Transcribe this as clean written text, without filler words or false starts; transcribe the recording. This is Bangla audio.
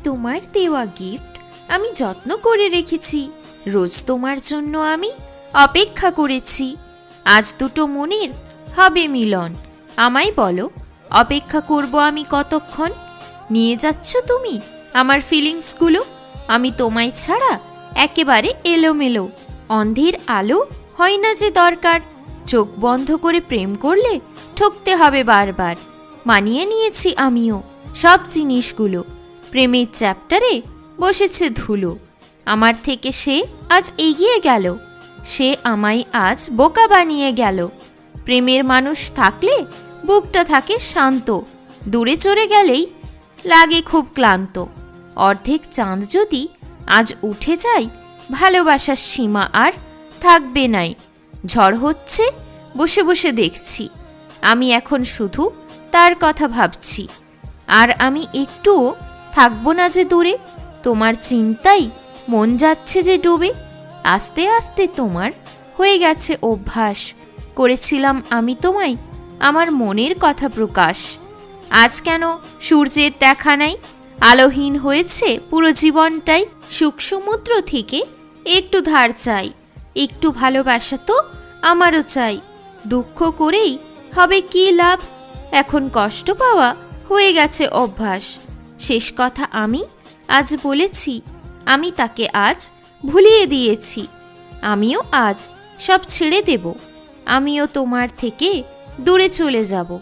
তোমার দেওয়া গিফট আমি যত্ন করে রেখেছি। রোজ তোমার জন্য আমি অপেক্ষা করেছি। আজ দুটো মনের হবে মিলন। আমায় বলো, অপেক্ষা করব আমি কতক্ষণ? নিয়ে যাচ্ছ তুমি আমার ফিলিংসগুলো। আমি তোমায় ছাড়া একেবারে এলোমেলো। অন্ধের আলো হয় না যে দরকার। চোখ বন্ধ করে প্রেম করলে ঠকতে হবে বারবার। মানিয়ে নিয়েছি আমিও সব জিনিসগুলো। প্রেমের চ্যাপ্টারে বসেছে ধুলো। আমার থেকে সে আজ এগিয়ে গেল। সে আমায় আজ বোকা বানিয়ে গেল। প্রেমের মানুষ থাকলে বুকটা থাকে শান্ত। দূরে চলে গেলেই লাগে খুব ক্লান্ত। অর্ধেক চাঁদ যদি আজ উঠে যায়, ভালোবাসার সীমা আর থাকবে নাই। ঝড় হচ্ছে, বসে বসে দেখছি। আমি এখন শুধু তার কথা ভাবছি। আর আমি একটুও থাকবো না যে দূরে। তোমার চিন্তাই মন যাচ্ছে যে ডুবে। আস্তে আস্তে তোমার হয়ে গেছে অভ্যাস। করেছিলাম আমি তোমায় আমার মনের কথা প্রকাশ। আজ কেন সূর্যের দেখা নাই? আলোহীন হয়েছে পুরো জীবনটাই। সুখ সমুদ্র থেকে একটু ধার চাই। একটু ভালোবাসা তো আমারও চাই। দুঃখ করেই হবে কি লাভ? এখন কষ্ট পাওয়া হয়ে গেছে অভ্যাস। শেষ কথা আমি আজ বলেছি, আমি তাকে আজ ভুলিয়ে দিয়েছি। আমিও আজ সব ছেড়ে দেব। আমিও তোমার থেকে দূরে চলে যাব।